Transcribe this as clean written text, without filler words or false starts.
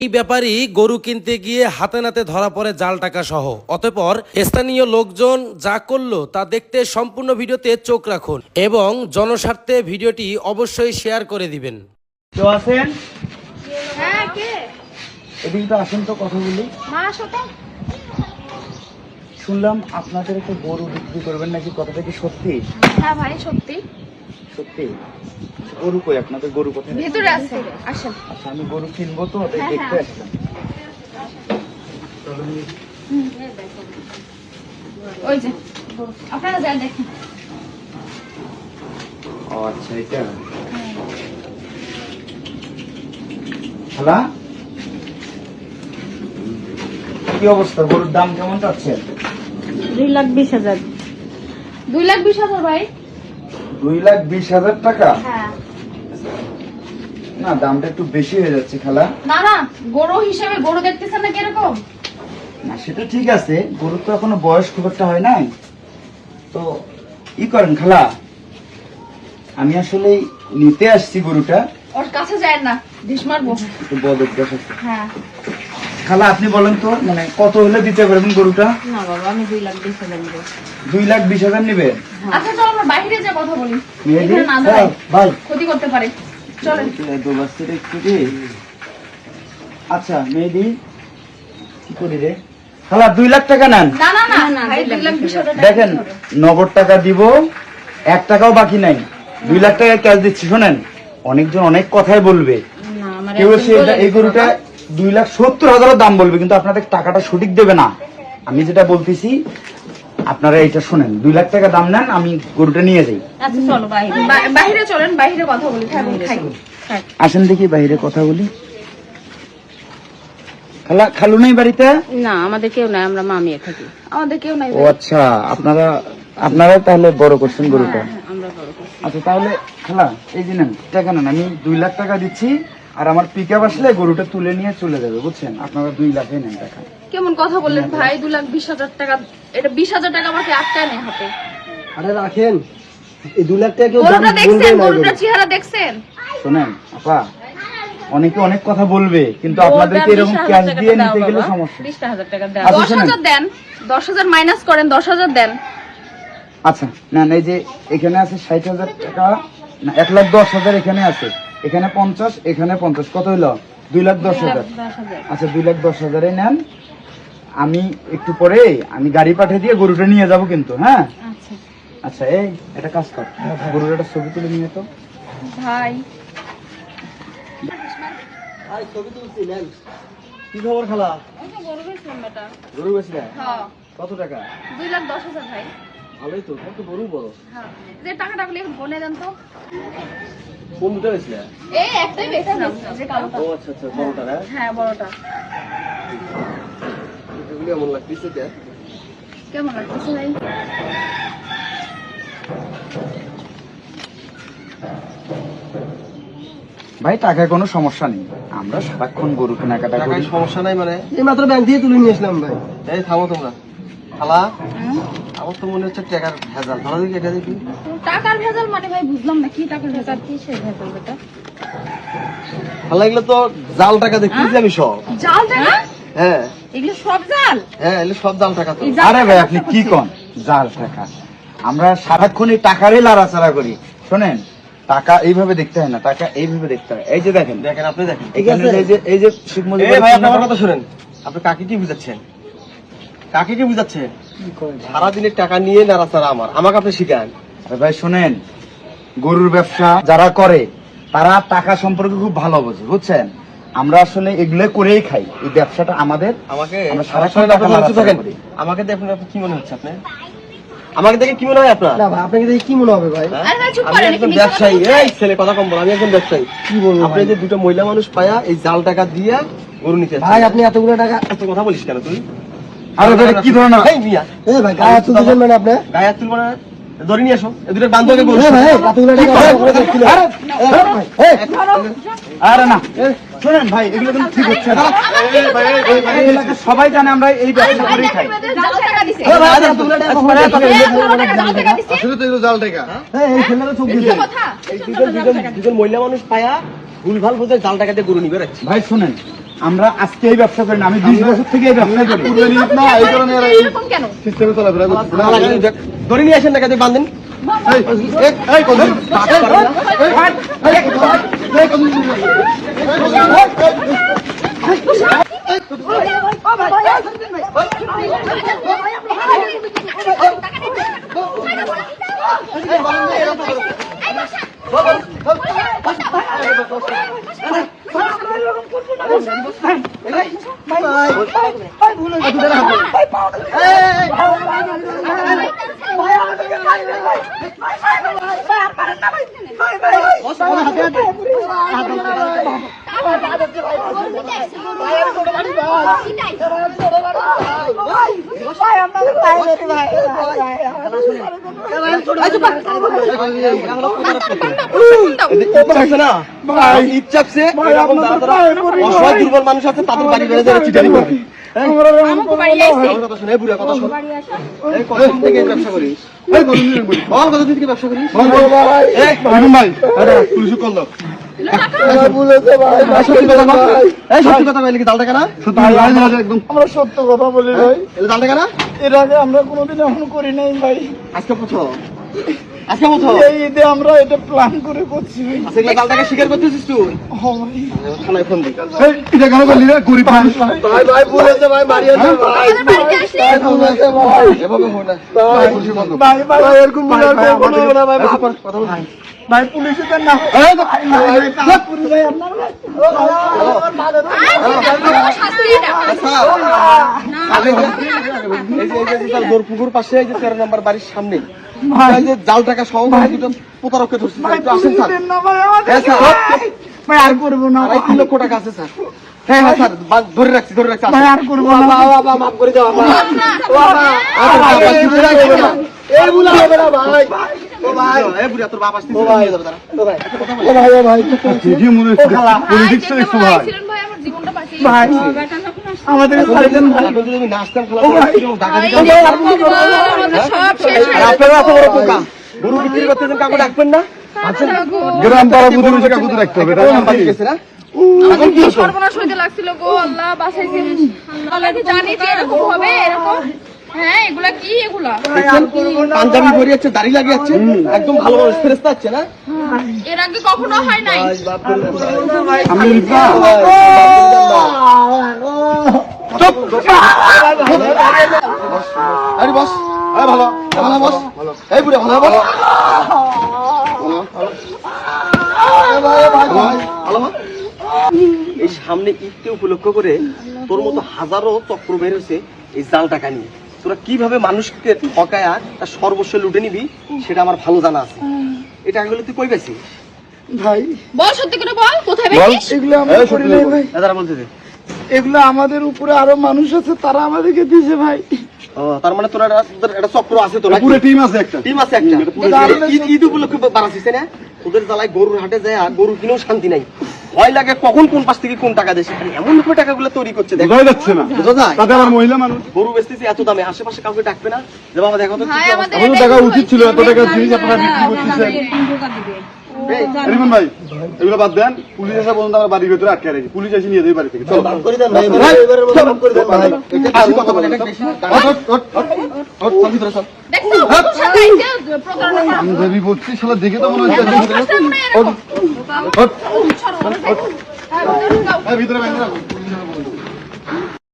এই ব্যাপারী গরু কিনতে গিয়ে হাতে নাতে ধরা পড়ে জাল টাকা সহ। অতঃপর স্থানীয় লোকজন যা করলো তা দেখতে সম্পূর্ণ ভিডিওতে চোখ রাখুন এবং জনস্বার্থে ভিডিওটি অবশ্যই শেয়ার করে দিবেন। কেউ আছেন? হ্যাঁ, কে? এদিকে তো আসেন, তো কথা বলি। মা আসো তো। শুনলাম আপনাদের একটা গরু বিক্রি করবেন নাকি, কথাটা কি সত্যি? হ্যাঁ ভাই, সত্যি। সত্যি? গরু কই আপনাদের? গরু কোথায়? ভিতরে আছে, আসেন। আচ্ছা, আমি গরু কিনবো তো, তাই হ্যাঁ, দেখতে হ্যাঁ। আসলাম। ওই যে গরু। আপনারা যান দেখেন। ও আচ্ছা, এটা খালা, কি অবস্থা? গরুর দাম কেমন চাচ্ছেন? 2,20,000। 2,20,000 ভাই। 2,20,000 টাকা? হ্যাঁ। না, দামটা একটু বেশি হয়ে যাচ্ছে খালা। না না, গরু হিসেবে গরু দেখতেছেন না কিরকম? না, সেটা ঠিক আছে, গরু তো এখনো বয়স খুব একটা হয় নাই। তো ই করেন খালা, আমি আসলে নিতে আসছি গরুটা। ওর কাছে যায় না, ঢিস মারবো। একটু বলদ দেখাচ্ছে। হ্যাঁ। খালা, আপনি বলেন তো, মানে কত হলে দিতে পারবেন গরুটা? না বাবা, আমি 2,20,000 নিব। 2,20,000 নেবেন? আচ্ছা চলো আমরা বাইরে যে কথা বলি। মেহেদি, এখানে না দাঁড়াই, ভাই ক্ষতি করতে পারে। চলেন। দোবাস্তিটা একটু দে। আচ্ছা মেহেদি, কি করি রে? খালা, 2 লাখ টাকা নেন। না না না ভাই, 2,20,000 টাকা দেখেন, দিতে হবে। নগদ টাকা দিব, 1 টাকাও বাকি নাই। 2 লাখ টাকা ক্যাশ দিচ্ছি। শোনেন, অনেকজন অনেক কথাই বলবে, কেউ এসে এই গরুটা 2,70,000 দাম বলবে, কিন্তু আপনাদের টাকাটা সঠিক দেবে না। আমি যেটা বলতেছি আপনারা এটা শোনেন, 2 লাখ টাকা দাম নেন, আমি গরুটা নিয়ে যাই। আচ্ছা চলো বাইরে। বাইরে চলেন, বাইরে কথা বলি। থাকুন, খাই। আসেন দেখি বাইরে কথা বলি। খালা, খালু নাই বাড়িতে? না, আমাদের কেউ নাই, আমরা মামিয়ে থাকি। আমাদের কেউ নাই ও আচ্ছা, আপনারা তাহলে বড় করছেন গরুটা। আমরা বড় করছি। আচ্ছা তাহলে খালা, এই যে নেন টাকা নেন, আমি 2 লাখ টাকা দিচ্ছি, আর আমার পিকআপ আসলে গরুটা তুলে নিয়ে চলে যাবে, বুঝছেন? আপনারা 2 লাখে নেন টাকা। কেমন কথা বললেন ভাই? 2,20,000 টাকা। এটা 20,000 টাকা আমাকে আটকায় নেই হাতে। আরে রাখেন, এই 2 লাখ টাকা কেউ দাম গরুটা বলবে দেখছেন? না। গরুটার চেহারা দেখছেন? শোনেন আপা, অনেকে অনেক কথা বলবে, কিন্তু আপনাদেরকে এরকম ক্যাশ দিয়ে নিতে গেলে সমস্যা। 20,000 টাকা দাও। আচ্ছা, শোনেন। 10,000 দেন। 10,000 মাইনাস করেন, 10,000 দেন। আচ্ছা না, এই যে এখানে আছে 60,000 টাকা, না 1,10,000 এখানে আছে, এখানে 50, এখানে 50, কত হইলো? 2,10,000। 10,000। আচ্ছা 2,10,000 নেন, আমি একটু পরে আমি গাড়ি পাঠিয়ে দিয়ে গরুটা নিয়ে যাব কিন্তু, হ্যাঁ? আচ্ছা আচ্ছা, এই একটা কাজ কর, গরুর একটা ছবি তুলে নিয়ে তো। ভাই আরে ছবি তুলছি নেন। কি খবর খালা? ওই যে গরু বেচলাম বেটা। গরু বেচলে? হ্যাঁ, কত টাকা? 2,10,000 ভাই। ভালোই তো, কত গরু বড়। হ্যাঁ, যে টাকাটা গুলো এখন বলে দেন তো। কোন দুটো বেচলে? এই একটাই বেচলাম, যে কালোটা। ও আচ্ছা আচ্ছা, বড়টা না? হ্যাঁ, বড়টা। এগুলো কেমন লাগতেছে এটা? কেমন লাগতেছে ভাই? ভাই, টাকায় কোনো সমস্যা নেই, আমরা সারাক্ষণ গরু কেনাকাটা করি। টাকায় সমস্যা নাই মানে? এই মাত্র ব্যাংক থেকে তুলে নিয়ে আসলাম ভাই। এই থামো তোমরা। খালা, আমার তো মনে হচ্ছে টাকার ভেজাল। ধরা দেখি এটা দেখি। টাকার ভেজাল মানে ভাই বুঝলাম না, কি টাকার ভেজাল? কিসের ভেতর বেটা? খালা, এগুলো তো জাল টাকা দেখতেছি আমি সব। জাল টাকা? হ্যাঁ এগুলো সব জাল? হ্যাঁ, এগুলো সব জাল টাকা তো। এই জাল আরে ভাই, টাকা আপনি ব্যবসা কি করছে। কন জাল টাকা? আমরা সারাক্ষণ এই টাকারই লাড়াচাড়া করি। শোনেন, টাকা এইভাবে দেখতে হয় না, টাকা এইভাবে দেখতে হয়। এই যে দেখেন, দেখেন, আপনি দেখেন। এখানে এই যে শেখ মুজিবুর এই ভাই, আপনি আমার রহমান- কথা শুনেন। আপনি কাকে কি বুঝাচ্ছেন? কাকে কি বুঝাচ্ছেন? সারাদিনের টাকা নিয়ে নাড়াচাড়া আমার, আমাকে আপনি শিখান। আরে ভাই শোনেন, গরুর ব্যবসা যারা করে তারা টাকা সম্পর্কে খুব ভালো বোঝে, বুঝছেন? আমরা আসলে এগুলো করেই খাই, এই ব্যবসাটা আমাদের। আমাকে আমরা সারাক্ষণ সারাক্ষণ টাকা আপনি নাড়াচাড়া থাকেন। করি। আমাকে দেখুন, আপনি কি মনে হচ্ছে? আপনি আমাকে দেখে কি মনে হয় আপনার? না ভাই, আপনাকে দেখে কি মনে হবে ভাই? হ্যাঁ? আরে ভাই চুপ আমি করেন, একজন কি মিথ্যা কথা ব্যবসায়ী। বলছেন? এই ছেলে কথা কম বল, আমি একজন ব্যবসায়ী। কি বলবো আপনি ভাই? যে দুটো মহিলা মানুষ পায়া এই জাল টাকা দিয়া গরু নিতে আসছেন। ভাই আপনি এতগুলো টাকা, এত কথা বলিস কেন তুই? আরে ভাই, কি ধরনের? এই মিয়া, এ ভাই গায়ে হাত তুলতেছেন মানে আপনি? গায়ে হাত তুলবো না? ধরে নিয়ে আসো, এই দুটো বান্ধবকে গরু। এ ভাই এতগুলো টাকা আরে, করে দেখছিল। আরে, এই, আরে না, শোনেন ভাই, এগুলো কিন্তু ঠিক হচ্ছে না। এই এলাকার সবাই জানে আমরা এই ব্যবসা করেই খাই। জাল টাকা দিছে। এ ভাই এতগুলো টাকা কখন এ, 18 টাকা জাল টাকা দিছে। আসলে তো এগুলো জাল টাকা। এই ছেলেরা চোখ মিথ্যা দিছে। কথা। এই দুজন মহিলা মানুষ পায়া ভুলভাল বুঝে জাল টাকা দিয়ে গরু নিবে রাখছি। ভাই শোনেন, আমরা আজকে এই ব্যবসা করি না, আমি 20 বছর থেকে এই ব্যবসা করি। না এই কারণে এরা এই এরকম কেন? সিস্টেমে চলাফেরা করছে। না লাগাই দেখ ধরে নিয়ে আসেন না কাজে বাঁধেন এই কোন ইচ্ছাছে অসহায় দুর্বল মানুষ আছে তাদের বাড়ি বেড়ে যারা চিটারি করবে আমাকে বাড়ি আইছে। আমার কথা শুনে বুড়া কথা শুনে এই কতদিন থেকে এই ব্যবসা করিস এই কতদিন থেকে বল কতদিন থেকে ব্যবসা করিস এই ভাই আরে পুলিশ কল দাও বলেছে ভাই সত্যি কথা বল এই সত্যি কথা বলি কি দাল টাকা না সত্যি ভাই একদম আমরা সত্য কথা বলি ভাই, এই দাল টাকা না এর আগে আমরা কোনোদিন এমন করি নাই ভাই। আজকে পুছো আজকে পুছো এই ঈদে আমরা এটা প্ল্যান করে করছি ভাই। আজকে দাল টাকা স্বীকার করতেছিস তুই হ্যাঁ ভাই। থানায় ফোন দি এই এটা কেন বললি রে গরিব মানুষ? ভাই ভাই বলেছে ভাই বাড়ি আসে ভাই। আমাদের বাড়িতে আসলে বলেছে ভাই এভাবে হয় না ভাই পুলিশ বন্ধ ভাই ভাই এরকম ভাই, আর ভাই, করবো আমাদের- না ভাই। কথা বল ভাই পুলিশে তো না এই তো ভাই তারপরে ভাই আপনার ভাই শাস্তি এটা। দোর পুকুর পাশে এই যে 13 নম্বর বাড়ির সামনে এই যে জাল টাকা সহ করে দুটো প্রতারককে ধরছে স্যার একটু আসেন স্যার না ভাই আমাদের হ্যাঁ স্যার ভাই আর করবো না আড়াই 3 লক্ষ টাকা আছে স্যার হ্যাঁ হ্যাঁ স্যার ধরে রাখছি ভাই আর করবো না বাবা মাফ করে দাও বাবা এই বুলা হবে না ভাই। এই বুড়া তোর বাবা আসছে ভাই দাঁড়া ও ভাই ও ভাই ঠিকই মনে হচ্ছে পলিটিক্স ভাই, একটু যেমন ভাই। আইছিলেন ভাই, আমার জীবনটা বাঁচিয়ে ভাই আমাদের সাইকেল ভাই এখন যদি আমি নাচতাম খেলা করতাম টাকা ভাই, দিতাম আমাদের সব শেষ হয়ে আর আপনারা এত বড় পোকা গরু বিক্রি করতেছেন কাউকে ডাকবেন না গ্রাম পাড়া বুঝে বুঝে কাকুতে রাখতে হবে, তাই না? বাড়ি গেছে না আমার কি সর্বনাশ হইতে লাগছিল গো আল্লাহ, বাঁচাইছেন। আল্লাহ, আমি জানি যে এরকম হবে, এরকম। হ্যাঁ, এগুলা কি এগুলা? পাঞ্জাবি পরে যাচ্ছে দাড়ি লাগিয়ে যাচ্ছে একদম ভালো মানুষ ফেরেস্তা হচ্ছে না এর আগে কখনো হয় নাই। আমি রিপা আরে বস আরে ভালো ভালো বস এই বুড়া ভালো বস ভালো এই সামনে ঈদকে উপলক্ষ করে তোর মতো হাজারো চক্র বের হয়েছে এই জাল টাকা নিয়ে তোরা কিভাবে মানুষকে ঠকায়া তার সর্বস্ব লুটে নিবি সেটা আমার ভালো জানা আছে এই টাকাগুলো তুই কই পাইছিস ভাই বল, সত্যি করে বল, কোথায় পেয়েছিস? এগুলো আমরা করি নাই ভাই। দাদা বলতে দে এগুলো আমাদের উপরে আরো মানুষ আছে, তারা আমাদেরকে দিয়েছে ভাই। ও তার মানে তোরা তোদের একটা চক্র আছে তোরা পুরো টিম আছে একটা। টিম আছে একটা ঈদ ঈদ উপলক্ষে বাড়াচ্ছিস না তোদের জ্বালায় গরুর হাটে যায় আর গরু কিনেও শান্তি নাই ভয় লাগে কখন কোন পাশ থেকে কোন টাকা দেশে এমন ভাবে টাকাগুলো তৈরি করছে দেখ বোঝা যাচ্ছে না। বোঝা যায় তাতে আমার মহিলা মানুষ। গরু বেচতেছি এত দামে আশেপাশে কাউকে ডাকবে না যে বাবা দেখো তো ভাই, আমাদের আমাদের এটাই টাকা ভুল উচিত ছিল, এত হয়েছে। টাকার জিনিস আপনারা বিক্রি করতেছেন। রিপন ভাই এগুলো বাদ দেন, পুলিশ আসা পর্যন্ত আমার বাড়ির ভেতরে আটকে রাখি, পুলিশ এসে নিয়ে দেবে বাড়ি থেকে। চলো করে দেন ভাই, এবারে মাফ করে দেন ভাই। আসি কথা বলে এটা বেশি দেখছো, ওর সাথে আইছে, প্রতারণা করা। আমি দেবী বলছি, শালা দেখে তো মনে হচ্ছে কাজটা মনে হয় এরকম। হ্যাঁ, ভিতরে বাইরে রাখো।